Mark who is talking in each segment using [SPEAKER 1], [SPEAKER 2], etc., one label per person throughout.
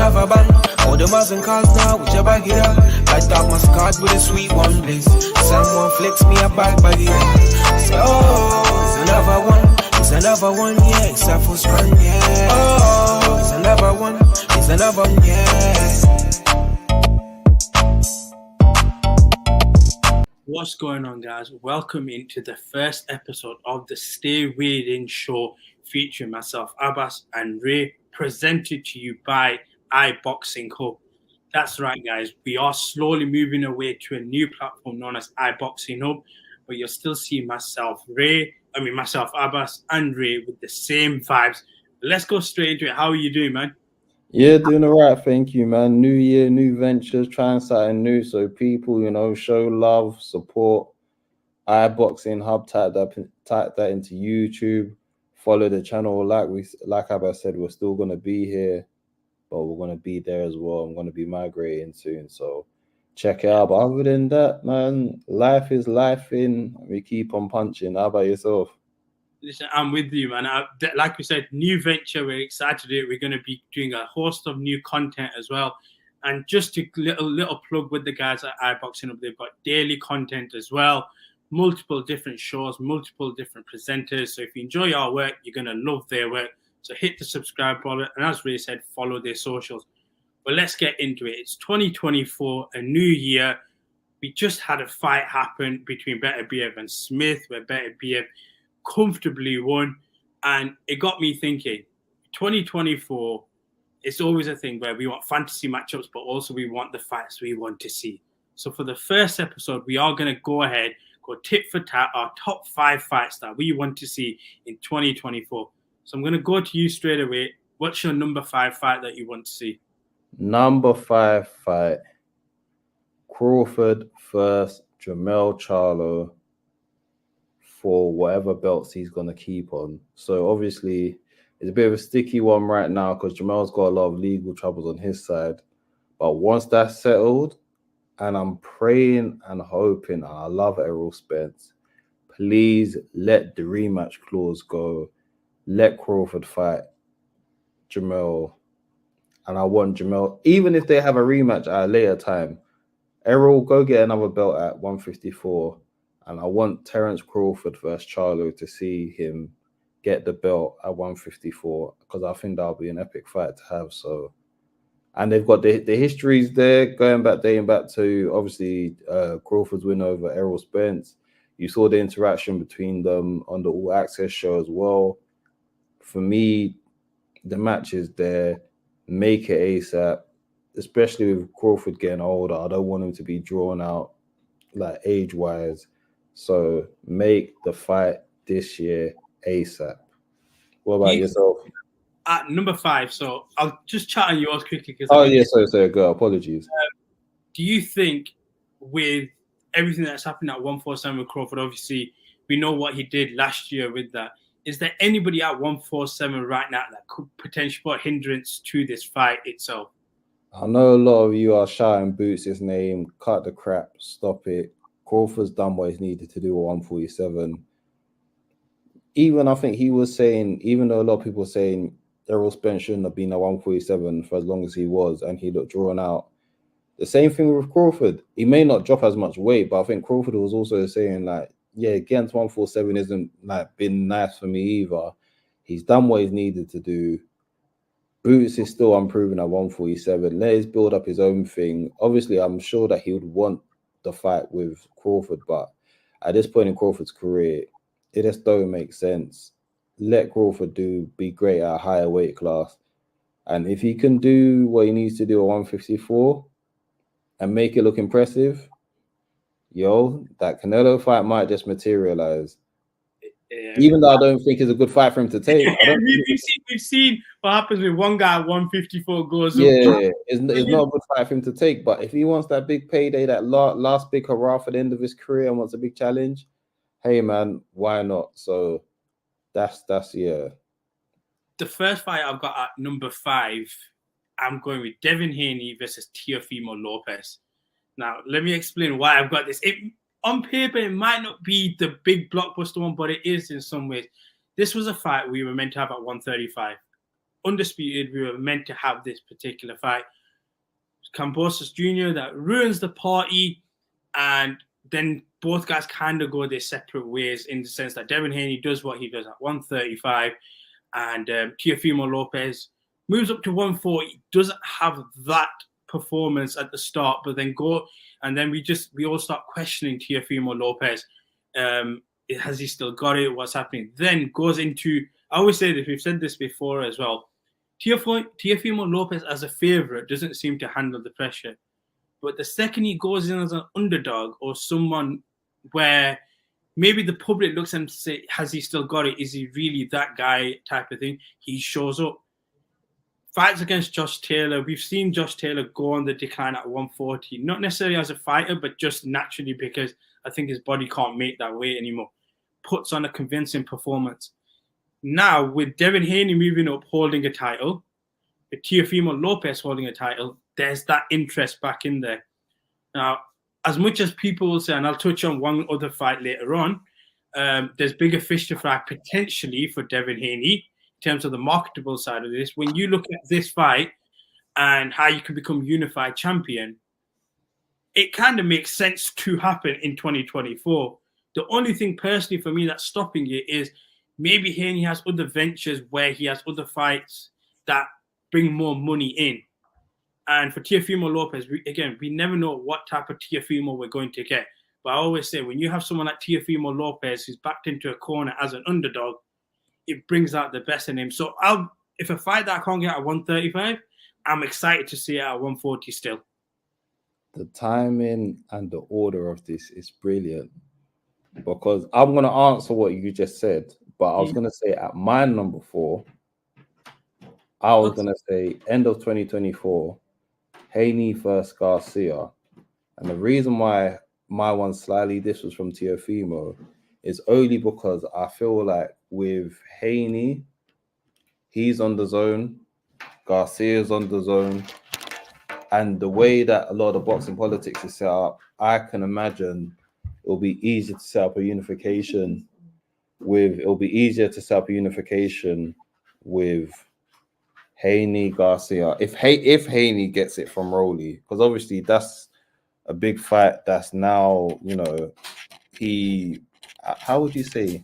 [SPEAKER 1] another bang. All the Mars and cars now, with your bag it up. Light up my card with a sweet one bliss. Someone flicks me a bag it up. Say, oh, it's another one. It's another one, yeah, it's a full strong, yeah. Oh, it's another one. It's another one, yeah.
[SPEAKER 2] What's going on, guys? Welcome into the first episode of the Stay Within Show featuring myself, Abbas, and Ray, presented to you by iBoxingHub. That's right, guys. We are slowly moving away to a new platform known as iBoxingHub, but you'll still see myself, Abbas, and Ray with the same vibes. Let's go straight into it. How are you doing, man?
[SPEAKER 3] Yeah, doing all right, thank you, man. New year, new ventures, trying something new. So people, show love, support. iBoxingHub, type that into YouTube. Follow the channel. Like Abba said, we're still gonna be here, but we're gonna be there as well. I'm gonna be migrating soon, so check it out. But other than that, man, life is life. We keep on punching. How about yourself?
[SPEAKER 2] Listen, I'm with you, man. Like we said, new venture. We're excited to do it. We're going to be doing a host of new content as well. And just a little plug with the guys at iBoxingHub, they've got daily content as well, multiple different shows, multiple different presenters. So if you enjoy our work, you're going to love their work. So hit the subscribe button. And as Ray said, follow their socials. But let's get into it. It's 2024, a new year. We just had a fight happen between Beterbiev and Smith, where Beterbiev comfortably won, and it got me thinking 2024 is always a thing where we want fantasy matchups, but also we want the fights we want to see. So for the first episode, we are going to go tit for tat, our top 5 fights that we want to see in 2024. So I'm going to go to you straight away. What's your number 5 fight that you want to see?
[SPEAKER 3] Number 5 fight, Crawford versus Jermell Charlo, for whatever belts he's going to keep on. So obviously it's a bit of a sticky one right now because Jermell's got a lot of legal troubles on his side. But once that's settled, and I'm praying and hoping, and I love Errol Spence, please let the rematch clause go. Let Crawford fight Jermell. And I want Jermell, even if they have a rematch at a later time, Errol, go get another belt at 154. And I want Terence Crawford versus Charlo to see him get the belt at 154 because I think that'll be an epic fight to have. So, and they've got the histories there dating back to obviously Crawford's win over Errol Spence. You saw the interaction between them on the All Access show as well. For me, the match is there. Make it ASAP, especially with Crawford getting older. I don't want him to be drawn out like age-wise. So make the fight this year ASAP. What about yourself?
[SPEAKER 2] At number 5, so I'll just chat on yours quickly.
[SPEAKER 3] Sorry, go. Apologies.
[SPEAKER 2] Do you think with everything that's happened at 147 with Crawford, obviously we know what he did last year with that. Is there anybody at 147 right now that could potentially put a hindrance to this fight itself?
[SPEAKER 3] I know a lot of you are shouting Boots' name. Cut the crap. Stop it. Crawford's done what he's needed to do at 147. Even I think he was saying, even though a lot of people were saying Errol Spence shouldn't have been at 147 for as long as he was, and he looked drawn out. The same thing with Crawford. He may not drop as much weight, but I think Crawford was also saying against 147 isn't been nice for me either. He's done what he's needed to do. Boots is still unproven at 147. Let him build up his own thing. Obviously, I'm sure that he would want the fight with Crawford, but at this point in Crawford's career, it just don't make sense. Let Crawford be great at a higher weight class, and if he can do what he needs to do at 154 and make it look impressive, that Canelo fight might just materialize. Even though I don't think it's a good fight for him to take.
[SPEAKER 2] We've seen what happens when one guy at 154 goes up.
[SPEAKER 3] It's not a good fight for him to take. But if he wants that big payday, that last big hurrah for the end of his career and wants a big challenge, hey man, why not? So that's
[SPEAKER 2] The first fight I've got at number 5, I'm going with Devin Haney versus Teofimo Lopez. Now, let me explain why I've got this. On paper, it might not be the big blockbuster one, but it is in some ways. This was a fight we were meant to have at 135. undisputed, we were meant to have this particular fight. Kambosos Jr. that ruins the party, and then both guys kind of go their separate ways in the sense that Devin Haney does what he does at 135, and Teofimo Lopez moves up to 140. Doesn't have that performance at the start, but then we all start questioning Teofimo Lopez. Has he still got it? What's happening? Then goes into, I always say this, we've said this before as well. Teofimo Lopez as a favorite doesn't seem to handle the pressure. But the second he goes in as an underdog or someone where maybe the public looks and say, has he still got it? Is he really that guy type of thing? He shows up. Fights against Josh Taylor. We've seen Josh Taylor go on the decline at 140, not necessarily as a fighter, but just naturally because I think his body can't make that weight anymore. Puts on a convincing performance. Now, with Devin Haney moving up, holding a title, with Teofimo Lopez holding a title, there's that interest back in there. Now, as much as people will say, and I'll touch on one other fight later on, there's bigger fish to fry potentially for Devin Haney in terms of the marketable side of this. When you look at this fight and how you can become unified champion, it kind of makes sense to happen in 2024. The only thing personally for me that's stopping it is maybe Haney has other ventures where he has other fights that bring more money in. And for Teofimo Lopez, we never know what type of Teofimo we're going to get. But I always say, when you have someone like Teofimo Lopez who's backed into a corner as an underdog, it brings out the best in him. So if a fight that I can't get at 135, I'm excited to see it at 140 still.
[SPEAKER 3] The timing and the order of this is brilliant, because I'm going to answer what you just said, but I was going to say at my number 4, I was going to say end of 2024, Haney versus Garcia. And the reason why my one slightly differs from Teofimo is only because I feel like with Haney, he's on the zone, Garcia's on the zone, and the way that a lot of the boxing politics is set up, I can imagine it'll be easier to set up a unification with Haney, Garcia. If Haney gets it from Rolly, because obviously that's a big fight that's now, how would you say,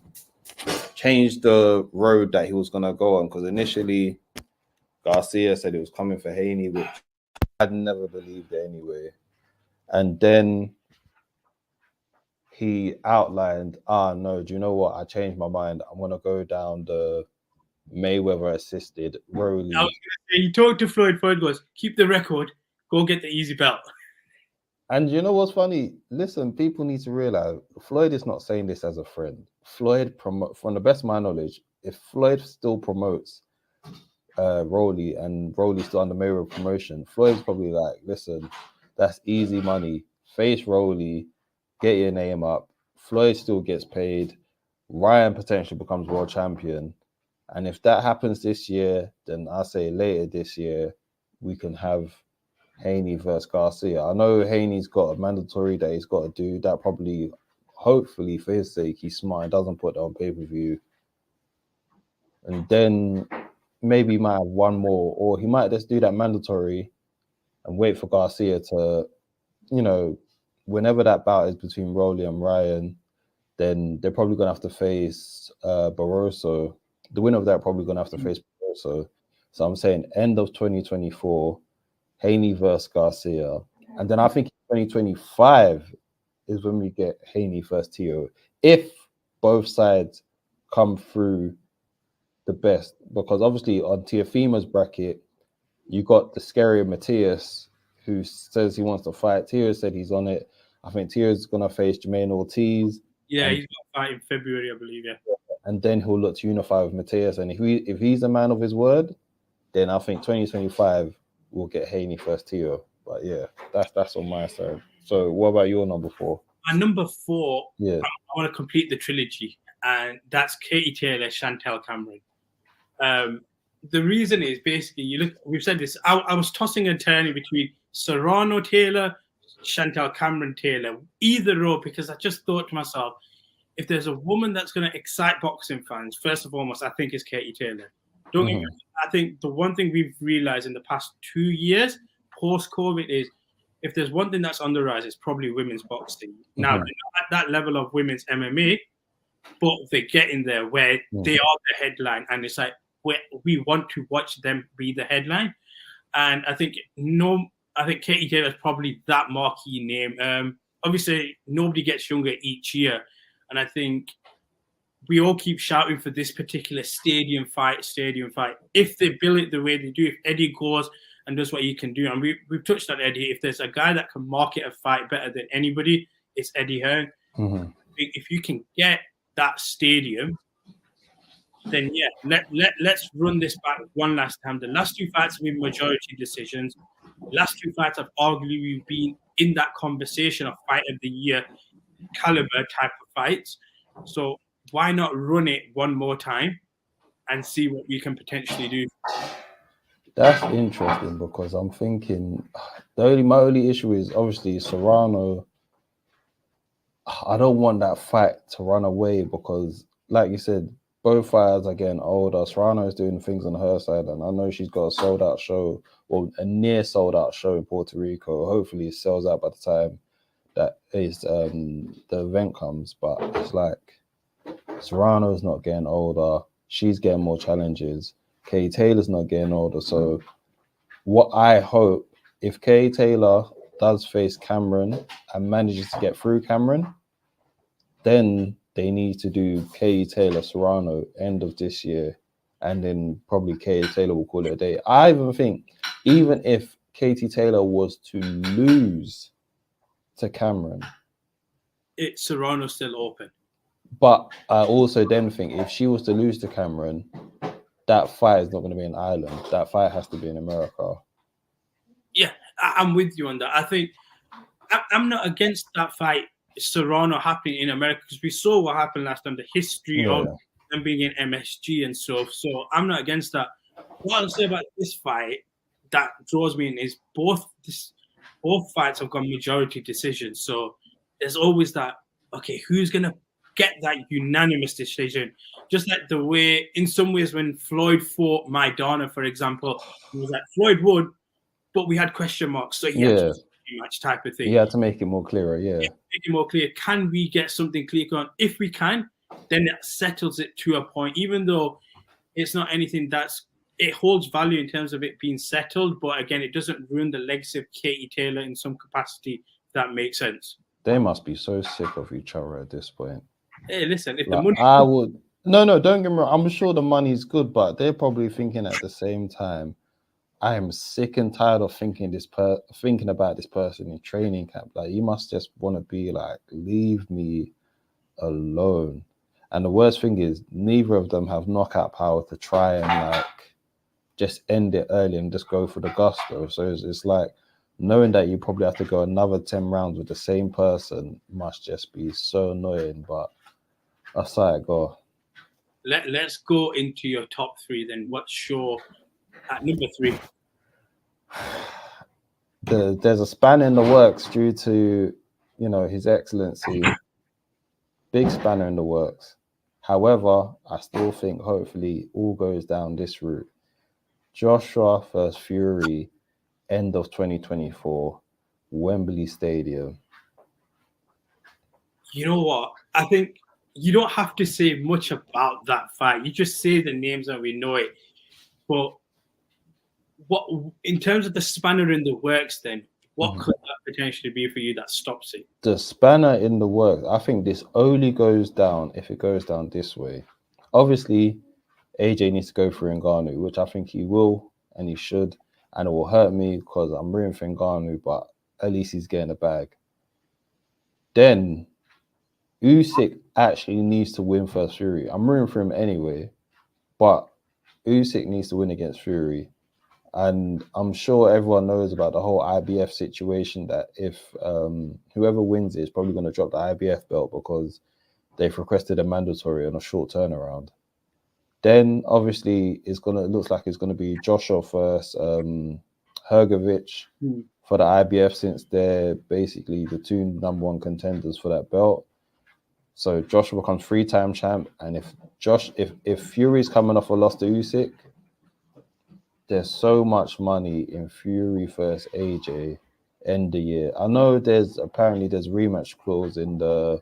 [SPEAKER 3] changed the road that he was going to go on, because initially Garcia said he was coming for Haney, which I'd never believed it anyway. And then he outlined, no, do you know what? I changed my mind. I'm going to go down the Mayweather assisted Rolly.
[SPEAKER 2] I was gonna say, he talked to Floyd. Floyd goes, keep the record, go get the easy belt.
[SPEAKER 3] And you know what's funny? Listen, people need to realize Floyd is not saying this as a friend. Floyd, from the best of my knowledge, if Floyd still promotes Rolly and Rolly's still under Mayweather promotion, Floyd's probably like, listen, that's easy money. Face Rolly, get your name up. Floyd still gets paid. Ryan potentially becomes world champion. And if that happens this year, then I say later this year, we can have Haney versus Garcia. I know Haney's got a mandatory that he's got to do. That probably, hopefully for his sake, he's smart and doesn't put that on pay-per-view. And then maybe he might have one more, or he might just do that mandatory and wait for Garcia to, whenever that bout is between Rolly and Ryan, then they're probably going to have to face Barroso. The winner of that probably going to have to face Barroso. So I'm saying end of 2024, Haney versus Garcia. And then I think 2025 is when we get Haney versus Teo. If both sides come through the best. Because obviously on Teofima's bracket, you got the scary Matthias, who says he wants to fight. Teo said he's on it. I think Teo's going to face Jermaine Ortiz.
[SPEAKER 2] Yeah, he's going to fight in February, I believe, yeah.
[SPEAKER 3] And then he'll look to unify with Matthias. And if he's a man of his word, then I think 2025 we'll get Haney first Teo. But yeah, that's on my side. So what about your number 4?
[SPEAKER 2] My number 4,
[SPEAKER 3] yeah,
[SPEAKER 2] I want to complete the trilogy, and that's Katie Taylor, Chantel Cameron. The reason is basically, we've said this, I was tossing and turning between Serrano Taylor, Chantel Cameron Taylor, either or, because I just thought to myself, if there's a woman that's going to excite boxing fans, first and foremost, I think it's Katie Taylor. Don't get me wrong, I think the one thing we've realized in the past 2 years, post-COVID, is if there's one thing that's on the rise, it's probably women's boxing. Now, they're not at that level of women's MMA, but they're getting there where they are the headline, and it's like we want to watch them be the headline. And I think Katie Taylor is probably that marquee name. Obviously, nobody gets younger each year, and I think we all keep shouting for this particular stadium fight. If they build it the way they do, if Eddie goes and does what he can do, and we've touched on Eddie, if there's a guy that can market a fight better than anybody, it's Eddie Hearn. If you can get that stadium, then yeah, let's run this back one last time. The last two fights have been majority decisions. The last two fights have arguably been in that conversation of fight of the year caliber type of fights. So why not run it one more time and see what we can potentially do?
[SPEAKER 3] That's interesting because I'm thinking my only issue is obviously Serrano. I don't want that fight to run away because, like you said, both fighters are getting older. Serrano is doing things on her side, and I know she's got a sold-out show, or a near sold-out show in Puerto Rico. Hopefully, it sells out by the time that is the event comes. But it's like Serrano's not getting older. She's getting more challenges. Katie Taylor's not getting older. So what I hope, if Katie Taylor does face Cameron and manages to get through Cameron, then they need to do Katie Taylor Serrano end of this year, and then probably Katie Taylor will call it a day. I even think, even if Katie Taylor was to lose to Cameron,
[SPEAKER 2] it's Serrano still open.
[SPEAKER 3] But I also then think if she was to lose to Cameron, that fight is not going to be in Ireland. That fight has to be in America.
[SPEAKER 2] Yeah, I'm with you on that. I think I'm not against that fight, Serrano, happening in America, because we saw what happened last time, the history of them being in MSG and stuff. So I'm not against that. What I'll say about this fight that draws me in is both fights have got majority decisions. So there's always that, okay, who's going to get that unanimous decision? Just like the way, in some ways, when Floyd fought Maidana, for example, it was like Floyd won, but we had question marks. So he had to match type of thing.
[SPEAKER 3] You had to make it more clearer,
[SPEAKER 2] Make it more clear. Can we get something clear on? If we can, then that settles it to a point, even though it's not anything it holds value in terms of it being settled, but again, it doesn't ruin the legacy of Katie Taylor in some capacity, if that makes sense.
[SPEAKER 3] They must be so sick of each other at this point.
[SPEAKER 2] Hey, listen, if
[SPEAKER 3] like,
[SPEAKER 2] the money...
[SPEAKER 3] No, don't get me wrong. I'm sure the money's good, but they're probably thinking at the same time, I am sick and tired of thinking about this person in training camp. Like, you must just want to be like, leave me alone. And the worst thing is, neither of them have knockout power to try and like just end it early and just go for the gusto. So it's like knowing that you probably have to go another 10 rounds with the same person must just be so annoying. But that's how it go.
[SPEAKER 2] Let's go into your top three then. What's your at number 3?
[SPEAKER 3] There's a spanner in the works due to, His Excellency. Big spanner in the works. However, I still think hopefully all goes down this route. Joshua versus Fury, end of 2024, Wembley Stadium.
[SPEAKER 2] You know what? I think you don't have to say much about that fight. You just say the names and we know it. But what, in terms of the spanner in the works, then what could that potentially be for you that stops it?
[SPEAKER 3] The spanner in the works, I think this only goes down if it goes down this way. Obviously, AJ needs to go for Ngannou, which I think he will and he should. And it will hurt me because I'm rooting for Ngannou, but at least he's getting a bag. Then Usyk actually needs to win first Fury. I'm rooting for him anyway, but Usyk needs to win against Fury. And I'm sure everyone knows about the whole IBF situation, that if whoever wins it is probably going to drop the IBF belt because they've requested a mandatory on a short turnaround. Then obviously it looks like it's going to be Joshua versus Hrgovic for the IBF, since they're basically the two number one contenders for that belt. So Joshua becomes 3-time champ, and if Fury's coming off a loss to Usyk, there's so much money in Fury versus AJ end the year. I know there's rematch clause in the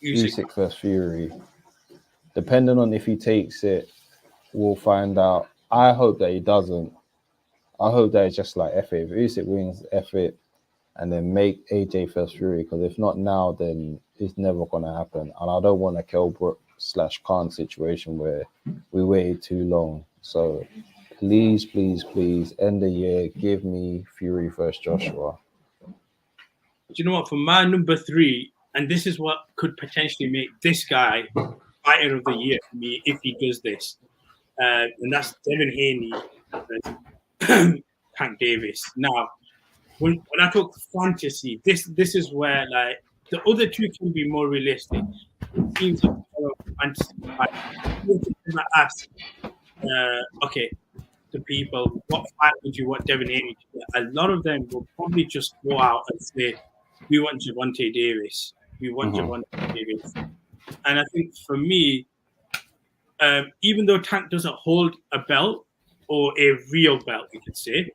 [SPEAKER 3] Usyk versus Fury. Depending on if he takes it, we'll find out. I hope that he doesn't. I hope that it's just like F it. If Usyk wins, F it, and then make AJ versus Fury. Because if not now, then it's never gonna happen. And I don't want a Kell Brook / Khan situation where we waited too long. So please, please, please, end the year. Give me Fury versus Joshua.
[SPEAKER 2] Do you know what? For my number 3, and this is what could potentially make this guy fighter of the year for me if he does this, and that's Devin Haney versus Tank Davis. Now, when I talk fantasy, this is where like the other two can be more realistic. It seems like fantasy fight. Ask, okay, the people, what fight would you want Devin Haney to get? A lot of them will probably just go out and say, we want Gervonta Davis. We want Gervonta Davis. And I think for me, even though Tank doesn't hold a belt or a real belt, we could say,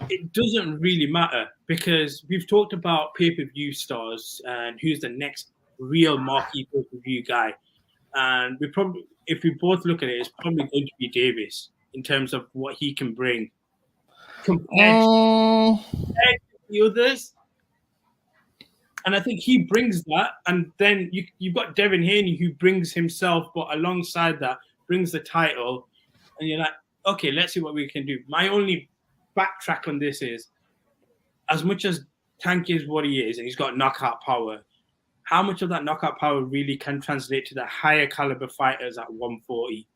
[SPEAKER 2] it doesn't really matter because we've talked about pay-per-view stars and who's the next real marquee pay-per-view guy. And we probably, if we both look at it, it's probably going to be Davis in terms of what he can bring compared to the others. And I think he brings that. And then you've got Devin Haney who brings himself, but alongside that, brings the title. And you're like, okay, let's see what we can do. My only backtrack on this is, as much as Tank is what he is, and he's got knockout power, how much of that knockout power really can translate to the higher caliber fighters at 140?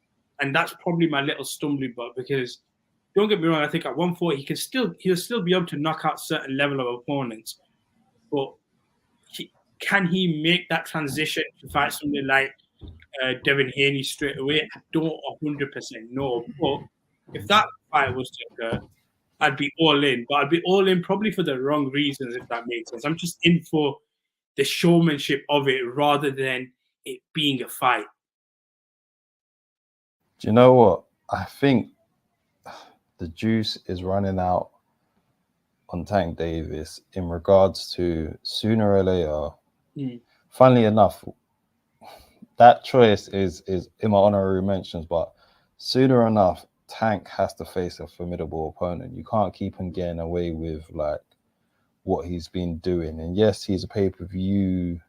[SPEAKER 2] And that's probably my little stumbling block because, don't get me wrong, I think at 140 he'll still be able to knock out certain level of opponents. But can he make that transition to fight something like Devin Haney straight away? I don't 100% know. But if that fight was to occur, I'd be all in. But I'd be all in probably for the wrong reasons, if that makes sense. I'm just in for the showmanship of it rather than it being a fight.
[SPEAKER 3] Do you know what? I think the juice is running out on Tank Davis in regards to sooner or later. Funnily enough, that choice is in my honorary mentions, but sooner enough, Tank has to face a formidable opponent. You can't keep him getting away with like what he's been doing. And yes, he's a pay-per-view.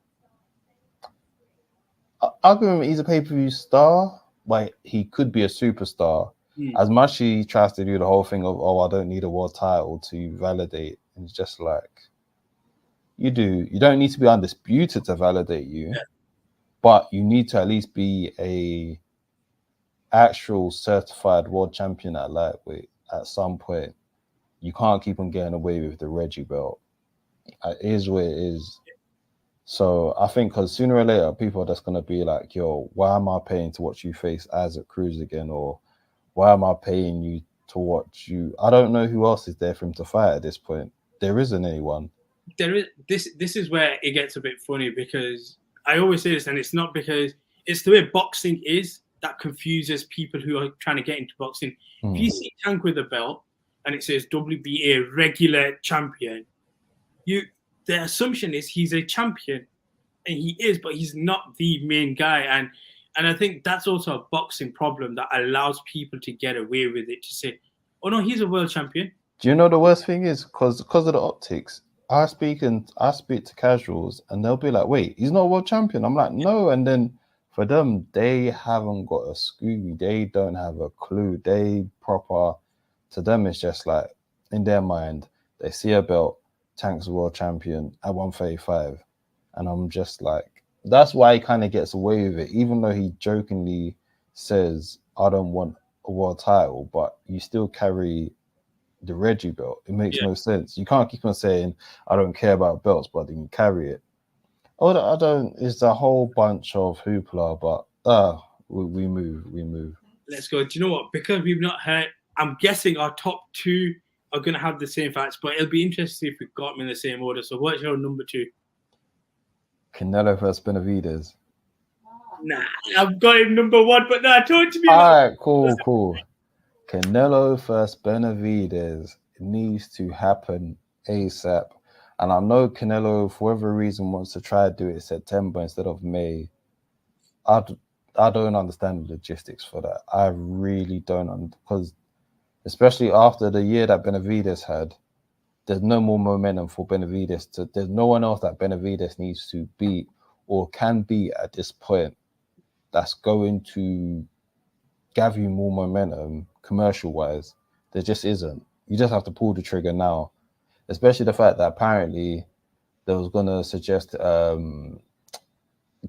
[SPEAKER 3] I'll give him, he's a pay-per-view star, but he could be a superstar. As much as he tries to do the whole thing of, I don't need a world title to validate. And it's just like, you don't need to be undisputed to validate you, but you need to at least be a actual certified world champion at lightweight at some point. You can't keep on getting away with the Reggie belt. It is what it is. So I think because sooner or later, people are just going to be like, yo, why am I paying to watch you face Isaac Cruz again? Or why am I paying you to watch you? I don't know who else is there for him to fight at this point. There isn't anyone.
[SPEAKER 2] There is this is where it gets a bit funny because I always say this, and it's not because it's the way boxing is that confuses people who are trying to get into boxing. If you see Tank with a belt and it says WBA regular champion, the assumption is he's a champion, and he is, but he's not the main guy. And I think that's also a boxing problem that allows people to get away with it, to say, oh no, he's a world champion.
[SPEAKER 3] Do you know the worst thing is because of the optics? I speak to casuals and they'll be like, wait, he's not a world champion. I'm like, no. And then for them, they haven't got a Scooby. They don't have a clue. To them, it's just like, in their mind, they see a belt, Tank's a world champion at 135. And I'm just like, that's why he kind of gets away with it, even though he jokingly says, I don't want a world title, but you still carry the Reggie belt. It makes no sense. You can't keep on saying, I don't care about belts, but then you carry it. I don't, it's a whole bunch of hoopla, but we move.
[SPEAKER 2] Let's go. Do you know what? Because we've not heard, I'm guessing our top two are going to have the same fights, but it'll be interesting if we've got them in the same order. So what's your number 2?
[SPEAKER 3] Canelo versus Benavidez.
[SPEAKER 2] Nah, I've got him number 1, but no, talk to me.
[SPEAKER 3] All right, cool. Canelo first Benavidez needs to happen ASAP. And I know Canelo, for whatever reason, wants to try to do it September instead of May. I don't understand the logistics for that. I really don't, because especially after the year that Benavidez had, there's no more momentum for Benavidez. There's no one else that Benavidez needs to beat or can beat at this point that's going to give you more momentum commercial-wise. There just isn't. You just have to pull the trigger now, especially the fact that apparently they was going to suggest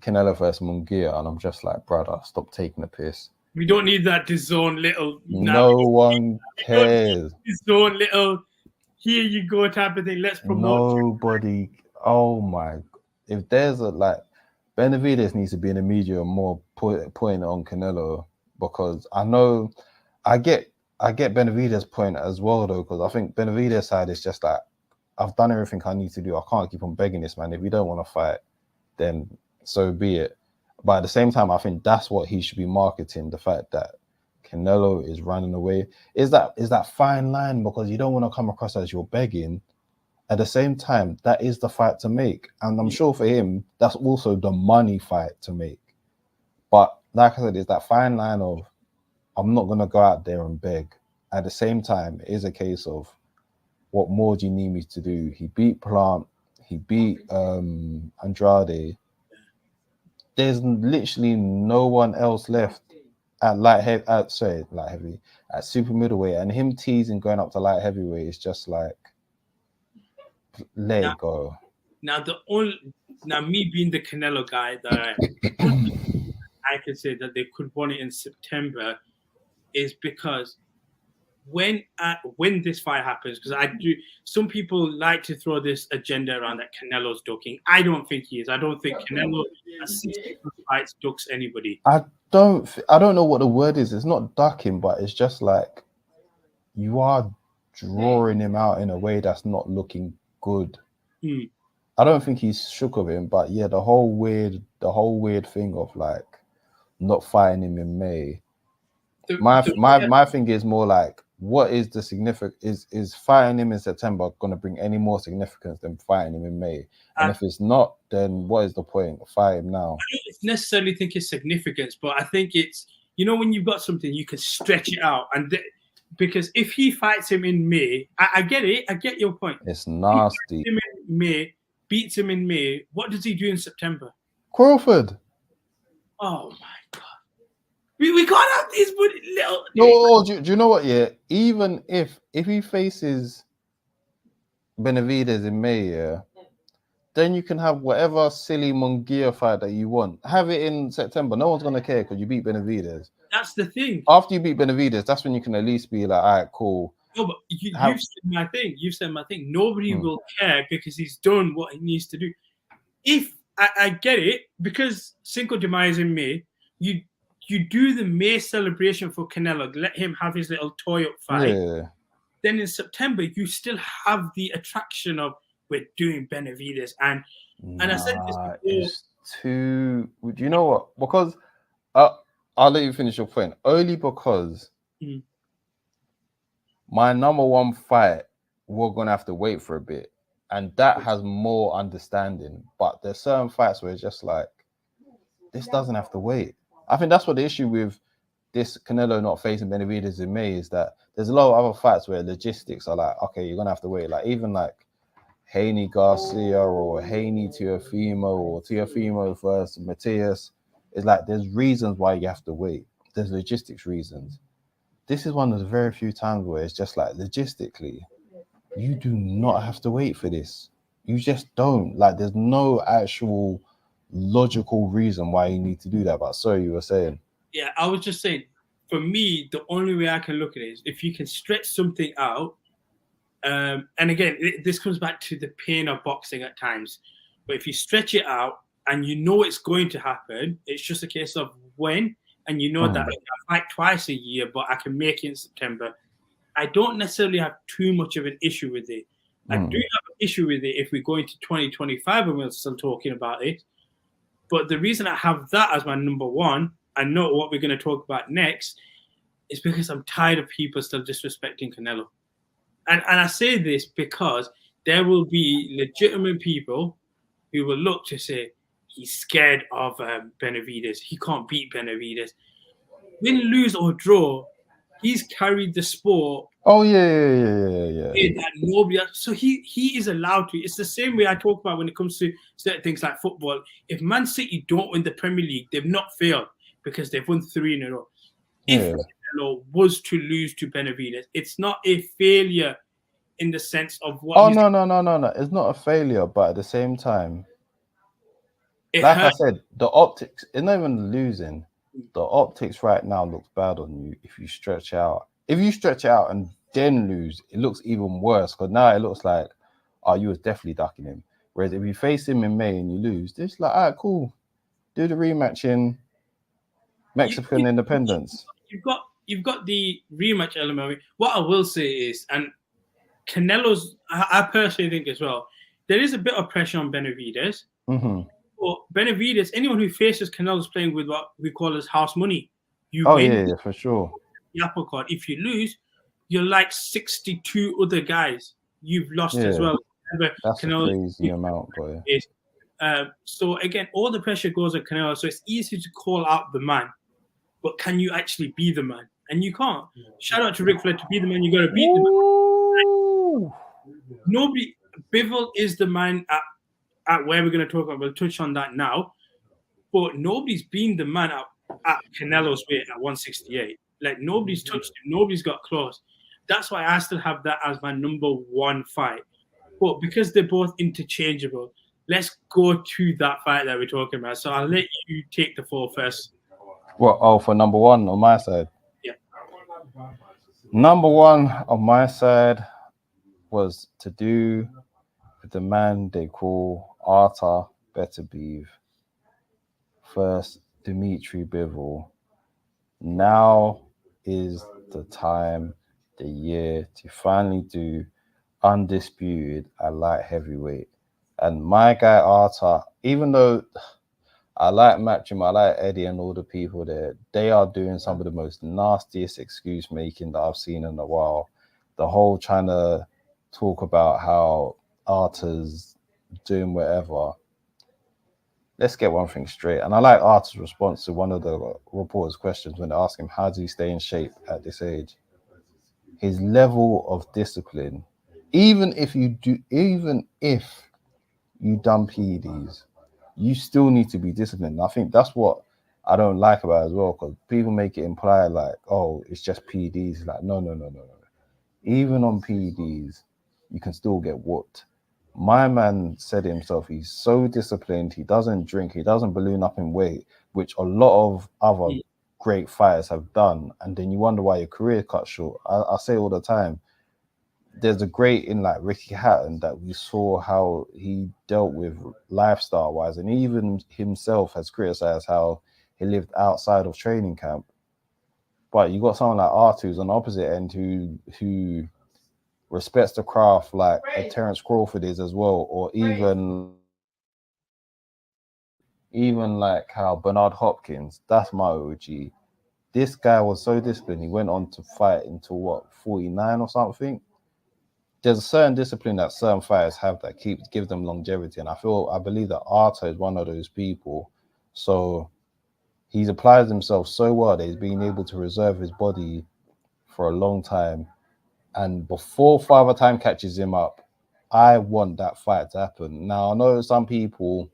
[SPEAKER 3] Canelo versus Munguia, and I'm just like, brother, stop taking the piss.
[SPEAKER 2] We don't need that DAZN little.
[SPEAKER 3] No one cares.
[SPEAKER 2] DAZN little. Here you go type of thing. Let's promote.
[SPEAKER 3] Nobody. Oh my! If there's a Benavidez needs to be in the media more point on Canelo, because I get Benavidez' point as well though, because I think Benavidez' side is just like, I've done everything I need to do. I can't keep on begging this man. If you don't want to fight, then so be it. But at the same time, I think that's what he should be marketing, the fact that Canelo is running away. Is that fine line, because you don't want to come across as you're begging. At the same time, that is the fight to make. And I'm sure for him, that's also the money fight to make. But like I said, it's that fine line of, I'm not going to go out there and beg. At the same time, it is a case of, what more do you need me to do? He beat Plant. He beat Andrade. There's literally no one else left at at super middleweight, and him teasing going up to light heavyweight is just like, let it go.
[SPEAKER 2] Now me being the Canelo guy that I can say that they could win it in September is because when this fight happens, because some people like to throw this agenda around that Canelo's ducking. I don't think he is. I don't think Canelo at 60 fights ducks anybody.
[SPEAKER 3] I don't know what the word is. It's not ducking, but it's just like, you are drawing him out in a way that's not looking good. I don't think he's shook of him, but yeah, the whole weird thing of like not fighting him in May. My thing is more like, what is the significance? Is fighting him in September going to bring any more significance than fighting him in May? And if it's not, then what is the point of fighting him now?
[SPEAKER 2] I don't necessarily think it's significance, but I think it's, when you've got something, you can stretch it out. And because if he fights him in May, I get it. I get your point.
[SPEAKER 3] It's nasty.
[SPEAKER 2] Beats him in May. What does he do in September?
[SPEAKER 3] Crawford.
[SPEAKER 2] Oh my God. We can't have these little.
[SPEAKER 3] No, do you know what? Yeah, even if he faces Benavidez in May, yeah, then you can have whatever silly Munguia fight that you want. Have it in September. No one's gonna care because you beat Benavidez.
[SPEAKER 2] That's the thing.
[SPEAKER 3] After you beat Benavidez, that's when you can at least be like, all right, cool.
[SPEAKER 2] No, but you've said my thing. You've said my thing. Nobody will care because he's done what he needs to do. If I get it, because Cinco de Mayo is in May, you do the May celebration for Canelo, let him have his little toy-up fight. Yeah. Then in September, you still have the attraction of, we're doing Benavidez. And I said this before.
[SPEAKER 3] It's too... Do you know what? Because... I'll let you finish your point. Only because my number one fight, we're going to have to wait for a bit. And that has more understanding. But there's certain fights where it's just like, this doesn't have to wait. I think that's what the issue with this Canelo not facing Benavidez in May is that there's a lot of other fights where logistics are like, okay, you're going to have to wait. Like even like Haney Garcia or Haney Teofimo or Teofimo versus Matias. It's like there's reasons why you have to wait. There's logistics reasons. This is one of the very few times where it's just like logistically, you do not have to wait for this. You just don't. Like there's no actual logical reason why you need to do that. But sorry, you were saying.
[SPEAKER 2] Yeah, I was just saying, for me, the only way I can look at it is if you can stretch something out. And again, this comes back to the pain of boxing at times. But if you stretch it out and you know it's going to happen, it's just a case of when, and you know that I fight twice a year, but I can make it in September. I don't necessarily have too much of an issue with it. I do have an issue with it if we go into 2025 and we're still talking about it. But the reason I have that as my number one, I know what we're going to talk about next, is because I'm tired of people still disrespecting Canelo. And I say this because there will be legitimate people who will look to say he's scared of Benavidez. He can't beat Benavidez. Win, lose, or draw, he's carried the sport.
[SPEAKER 3] Oh yeah.
[SPEAKER 2] That nobody else. So he is allowed to. It's the same way I talk about when it comes to certain things like football. If Man City don't win the Premier League, they've not failed because they've won 3 in a row. If Canelo was to lose to Benavidez, it's not a failure in the sense of what.
[SPEAKER 3] Oh no! It's not a failure, but at the same time, like I said, the optics. It's not even losing. The optics right now looks bad on you if you stretch out. If you stretch out and then lose, it looks even worse because now it looks like, oh, you was definitely ducking him. Whereas if you face him in May and you lose, it's like, all right, cool. Do the rematch in Mexican Independence.
[SPEAKER 2] You've got the rematch element. What I will say is, and Canelo's, I personally think as well, there is a bit of pressure on Benavidez.
[SPEAKER 3] Mm-hmm.
[SPEAKER 2] But Benavidez, anyone who faces Canelo is playing with what we call as house money. You
[SPEAKER 3] win, for sure.
[SPEAKER 2] The apple card. If you lose, you're like 62 other guys you've lost as well.
[SPEAKER 3] That's Canelo, a crazy amount, boy.
[SPEAKER 2] So again, all the pressure goes on Canelo. So it's easy to call out the man, but can you actually be the man? And you can't. Shout out to Ric Flair, to be the man, you got to beat the man. Nobody. Bivol is the man at where we're going to talk about. We'll touch on that now. But nobody's been the man at Canelo's weight at 168. Like, nobody's touched him. Nobody's got close. That's why I still have that as my number 1 fight. But because they're both interchangeable, let's go to that fight that we're talking about. So I'll let you take the fall first.
[SPEAKER 3] Well, for number 1 on my side?
[SPEAKER 2] Yeah.
[SPEAKER 3] Number 1 on my side was to do with the man they call Artur Beterbiev. First, Dimitri Bivol. Now is the time, the year to finally do undisputed at light heavyweight. And my guy Artur, even though I like Matchroom, I like Eddie and all the people there, they are doing some of the most nastiest excuse making that I've seen in a while. The whole trying to talk about how Artur's doing whatever. Let's get one thing straight. And I like Artur's response to one of the reporters' questions when they ask him, how does he stay in shape at this age? His level of discipline, even if you done PEDs, you still need to be disciplined. I think that's what I don't like about it as well, because people make it imply like, oh, it's just PEDs. Like, no. Even on PEDs, you can still get whooped. My man said it himself, he's so disciplined, he doesn't drink, he doesn't balloon up in weight, which a lot of other great fighters have done. And then you wonder why your career cut short. I say all the time, there's a great in like Ricky Hatton that we saw how he dealt with lifestyle wise, and even himself has criticized how he lived outside of training camp. But you got someone like Artur who's on the opposite end who respects the craft like a Terence Crawford is as well, or even like how Bernard Hopkins, that's my OG. This guy was so disciplined, he went on to fight until 49 or something. There's a certain discipline that certain fighters have that gives them longevity, and I believe that Artur is one of those people. So he's applied himself so well that he's been able to reserve his body for a long time. And before Father Time catches him up, I want that fight to happen. Now, I know some people,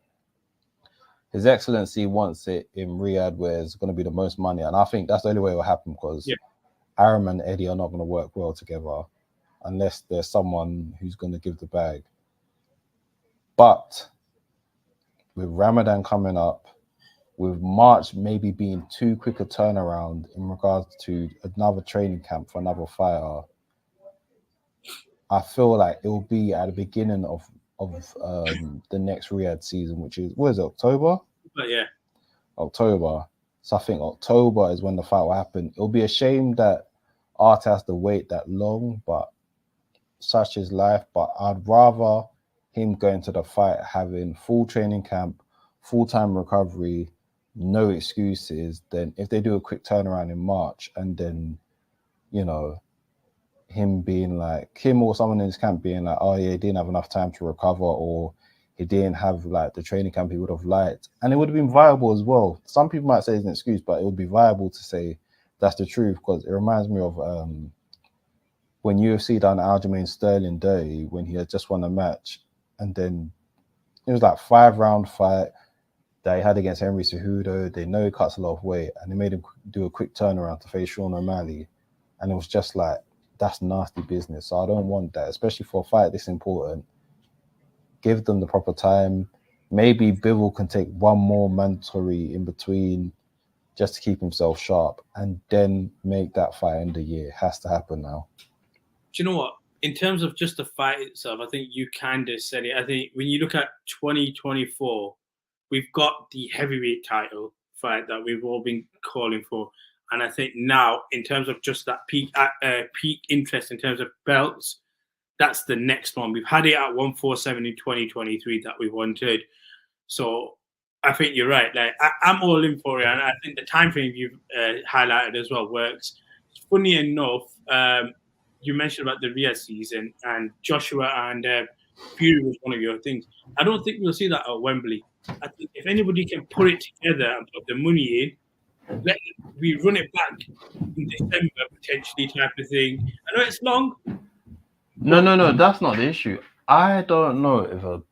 [SPEAKER 3] His Excellency wants it in Riyadh where it's going to be the most money. And I think that's the only way it will happen, because Arum and Eddie are not going to work well together unless there's someone who's going to give the bag. But with Ramadan coming up, with March maybe being too quick a turnaround in regards to another training camp for another fighter, I feel like it will be at the beginning of the next Riyadh season, which is, what is it, October?
[SPEAKER 2] But yeah.
[SPEAKER 3] October. So I think October is when the fight will happen. It'll be a shame that Artur has to wait that long, but such is life. But I'd rather him going to the fight having full training camp, full-time recovery, no excuses, than if they do a quick turnaround in March and then you know, him being like, him or someone in his camp being like, oh yeah, he didn't have enough time to recover, or he didn't have like the training camp he would have liked. And it would have been viable as well. Some people might say it's an excuse, but it would be viable to say that's the truth, because it reminds me of when UFC done Aljamain Sterling dirty when he had just won a match, and then it was like 5-round fight that he had against Henry Cejudo. They know he cuts a lot of weight, and they made him do a quick turnaround to face Sean O'Malley, and it was just like, that's nasty business. So I don't want that, especially for a fight this important. Give them the proper time. Maybe Bivol can take one more mandatory in between just to keep himself sharp, and then make that fight in the year. It has to happen now.
[SPEAKER 2] Do you know what? In terms of just the fight itself, I think you kind of said it. I think when you look at 2024, we've got the heavyweight title fight that we've all been calling for. And I think now, in terms of just that peak interest in terms of belts, that's the next one. We've had it at 147 in 2023 that we wanted. So I think you're right. Like I'm all in for it, and I think the time frame you've highlighted as well works. Funny enough, you mentioned about the Riyadh season, and Joshua and Fury was one of your things. I don't think we'll see that at Wembley. I think if anybody can put it together and put the money in, we run it back in December potentially type of thing. I know it's long.
[SPEAKER 3] No, that's not the issue. I don't know if a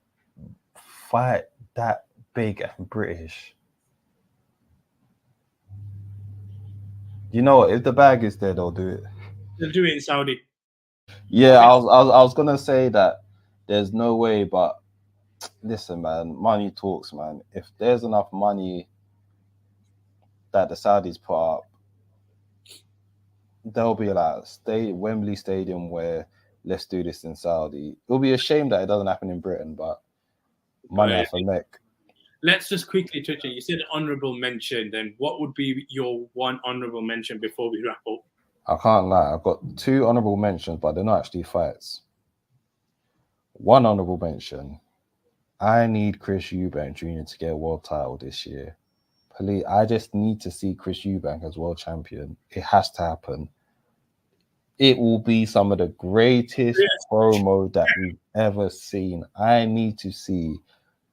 [SPEAKER 3] fight that big and British. You know what? If the bag is there, they'll do it.
[SPEAKER 2] They'll do it in Saudi.
[SPEAKER 3] Yeah, I was gonna say that there's no way, but listen, man, money talks, man. If there's enough money that the Saudis put up, there'll be like Wembley Stadium where let's do this in Saudi. It'll be a shame that it doesn't happen in Britain, but money has to make.
[SPEAKER 2] Let's just quickly touch on. You said honourable mention. Then what would be your one honourable mention before we wrap up?
[SPEAKER 3] I can't lie. I've got 2 honourable mentions, but they're not actually fights. One honourable mention. I need Chris Eubank Jr. to get a world title this year. Please, I just need to see Chris Eubank as world champion. It has to happen. It will be some of the greatest promo that we've ever seen. I need to see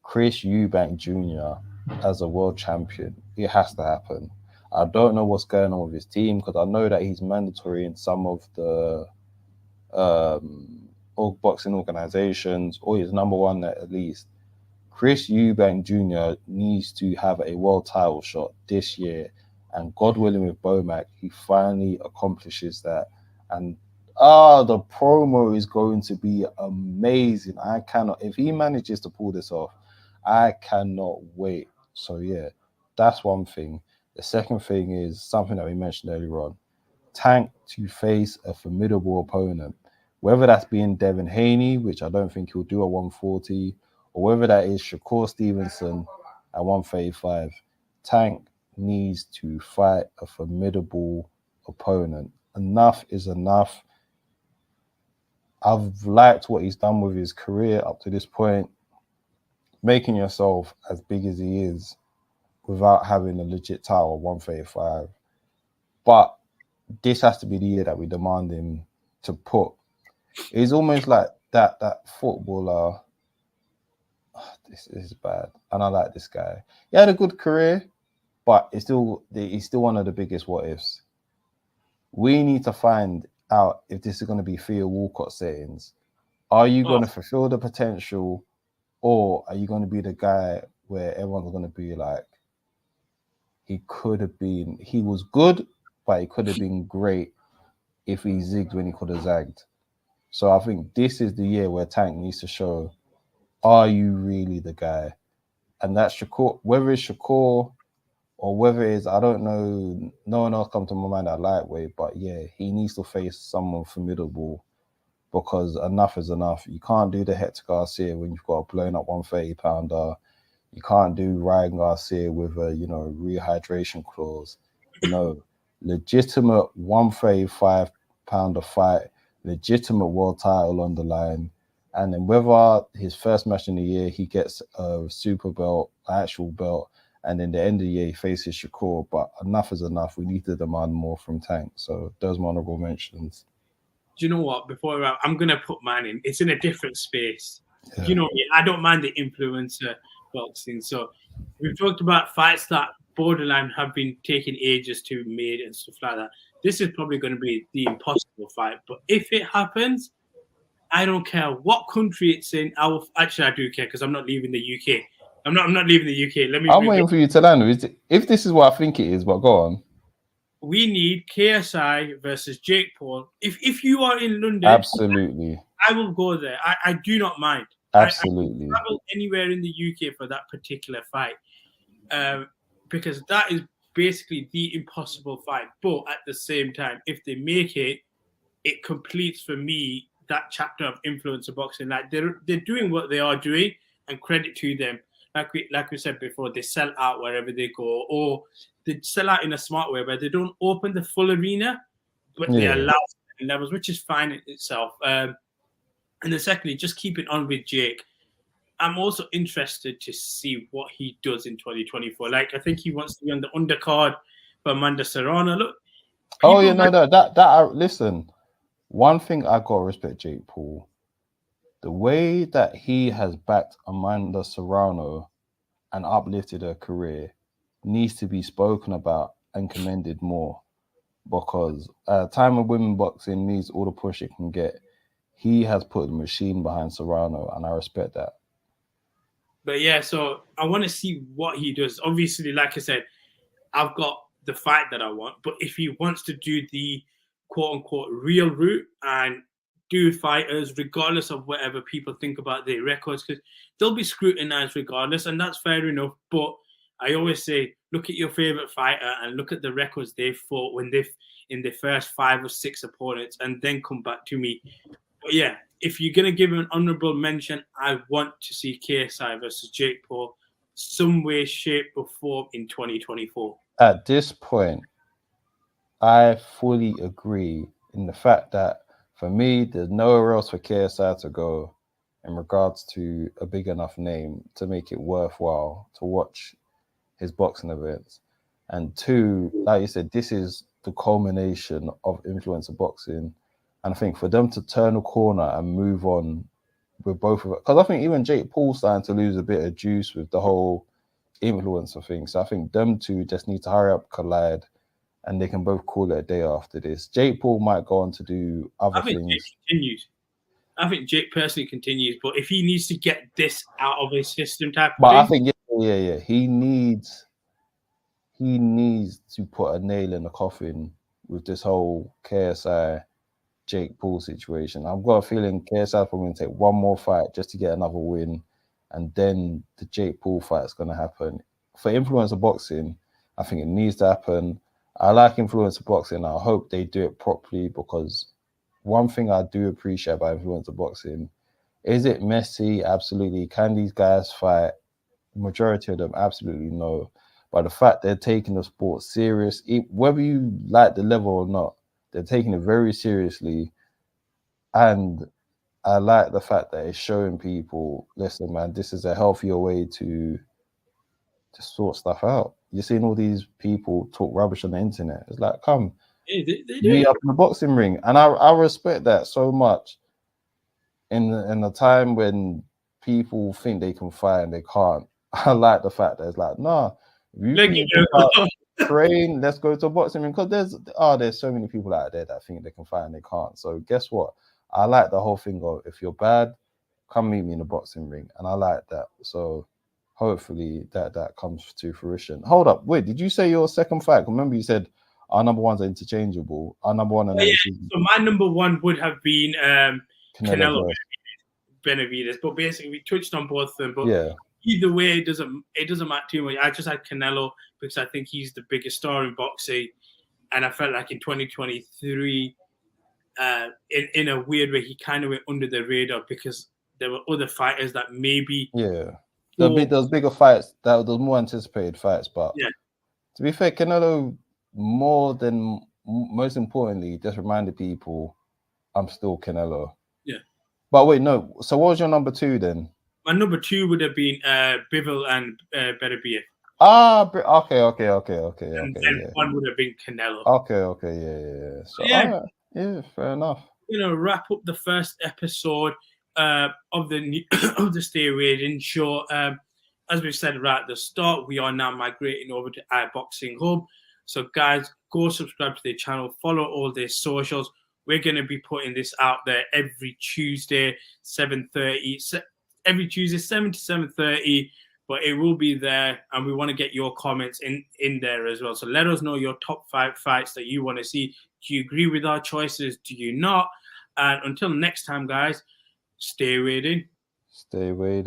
[SPEAKER 3] Chris Eubank Jr. as a world champion. It has to happen. I don't know what's going on with his team, because I know that he's mandatory in some of the boxing organizations, or he's number one at least. Chris Eubank Jr. needs to have a world title shot this year, and God willing, with Bomac, he finally accomplishes that. And the promo is going to be amazing. If he manages to pull this off, I cannot wait. So yeah, that's one thing. The second thing is something that we mentioned earlier on. Tank to face a formidable opponent, whether that's being Devin Haney, which I don't think he'll do at 140, or whether that is Shakur Stevenson at 135. Tank needs to fight a formidable opponent. Enough is enough. I've liked what he's done with his career up to this point. Making yourself as big as he is without having a legit title at 135. But this has to be the year that we demand him to put. He's almost like that footballer. This is bad. And I like this guy. He had a good career, but he's still one of the biggest what ifs. We need to find out if this is going to be Theo Walcott settings. Are you going to fulfill the potential, or are you going to be the guy where everyone's going to be like, he was good, but he could have been great if he zigged when he could have zagged. So I think this is the year where Tank needs to show, are you really the guy? And that's Shakur, whether it's Shakur or whether it's, I don't know, no one else come to my mind at lightweight, but yeah, he needs to face someone formidable, because enough is enough. You can't do the Hector Garcia when you've got a blown up 130-pounder. You can't do Ryan Garcia with a, rehydration clause. No, legitimate 135-pounder fight, legitimate world title on the line. And then whether his first match in the year, he gets a super belt, actual belt, And then the end of the year, he faces Shakur. But enough is enough. We need to demand more from Tank. So those are my honorable mentions.
[SPEAKER 2] Do you know what? Before I'm going to put mine in. It's in a different space.
[SPEAKER 3] Yeah.
[SPEAKER 2] You know me. I don't mind the influencer boxing. So we've talked about fights that borderline have been taking ages to be made and stuff like that. This is probably going to be the impossible fight. But if it happens, I don't care what country it's in. Actually, I do care because I'm not leaving the UK. I'm not leaving the UK.
[SPEAKER 3] I'm waiting for you to land. If this is what I think it is, but go on.
[SPEAKER 2] We need KSI versus Jake Paul. If you are in London,
[SPEAKER 3] absolutely,
[SPEAKER 2] I will go there. I do not mind.
[SPEAKER 3] Absolutely,
[SPEAKER 2] I travel anywhere in the UK for that particular fight, because that is basically the impossible fight. But at the same time, if they make it, it completes for me that chapter of influencer boxing. Like they're doing what they are doing, and credit to them. Like we said before, they sell out wherever they go, or they sell out in a smart way where they don't open the full arena, but they allow levels, which is fine in itself. And then secondly, just keep it on with Jake. I'm also interested to see what he does in 2024. Like, I think he wants to be on the undercard for Amanda Serrano. Look.
[SPEAKER 3] Listen, one thing I gotta respect Jake Paul. The way that he has backed Amanda Serrano and uplifted her career needs to be spoken about and commended more, because at a time of women boxing needs all the push it can get, he has put the machine behind Serrano, and I respect that.
[SPEAKER 2] But yeah, so I want to see what he does. Obviously, like I said, I've got the fight that I want, but if he wants to do the quote-unquote real route and do fighters regardless of whatever people think about their records, because they'll be scrutinized regardless, and that's fair enough. But I always say, look at your favorite fighter and look at the records they fought when they've in the first 5 or 6 opponents, and then come back to me. But yeah, if you're gonna give him an honorable mention, I want to see KSI versus Jake Paul some way, shape, or form in 2024.
[SPEAKER 3] At this point, I fully agree in the fact that for me, there's nowhere else for KSI to go in regards to a big enough name to make it worthwhile to watch his boxing events. And 2, like you said, this is the culmination of influencer boxing. And I think for them to turn a corner and move on with both of it, because I think even Jake Paul's starting to lose a bit of juice with the whole influencer thing. So I think them two just need to hurry up, collide, and they can both call it a day after this. Jake Paul might go on to do other things.
[SPEAKER 2] Jake continues. I think Jake personally continues, but if he needs to get this out of his system type of thing,
[SPEAKER 3] I think he needs to put a nail in the coffin with this whole KSI Jake Paul situation. I've got a feeling KSI is probably going to take one more fight just to get another win, and then the Jake Paul fight is going to happen. For influencer boxing, I think it needs to happen. I like influencer boxing. I hope they do it properly, because one thing I do appreciate about influencer boxing, is it messy? Absolutely. Can these guys fight? Majority of them, absolutely no. But the fact they're taking the sport serious, whether you like the level or not, they're taking it very seriously. And I like the fact that it's showing people, listen, man, this is a healthier way to sort stuff out. You're seeing all these people talk rubbish on the internet. It's like, come, meet up in the boxing ring. And I respect that so much. In a time when people think they can fight and they can't, I like the fact that it's like, nah, if you think train, let's go to a boxing ring, because there's so many people out there that think they can fight and they can't. So guess what? I like the whole thing of, if you're bad, come meet me in the boxing ring, and I like that. So hopefully that comes to fruition. Hold up, wait, did you say your second fight? Remember you said our number ones are interchangeable. Our number one and
[SPEAKER 2] so my number one would have been Canelo Benavidez, but basically we touched on both of them. But yeah, either way, it doesn't matter too much. I just had Canelo because I think he's the biggest star in boxing, and I felt like in 2023, in a weird way, he kind of went under the radar because there were other fighters that maybe
[SPEAKER 3] those bigger fights, those more anticipated fights. But to be fair, Canelo, most importantly, just reminded people, I'm still Canelo. Yeah. But wait, no. So what was your number 2 then?
[SPEAKER 2] My number 2 would have been Bivol and Beterbiev. And
[SPEAKER 3] Okay.
[SPEAKER 2] then
[SPEAKER 3] Yeah.
[SPEAKER 2] one would have been Canelo.
[SPEAKER 3] Okay. Yeah. So,
[SPEAKER 2] Yeah.
[SPEAKER 3] yeah, fair enough.
[SPEAKER 2] Wrap up the first episode of the of the Stay Waiting show. As we said right at the start, we are now migrating over to iBoxingHub. So, guys, go subscribe to their channel, follow all their socials. We're going to be putting this out there every Tuesday, 7:30. Every Tuesday, 7 to 7:30. But it will be there, and we want to get your comments in there as well. So let us know your top 5 fights that you want to see. Do you agree with our choices? Do you not? And until next time, guys, stay waiting.
[SPEAKER 3] Stay waiting.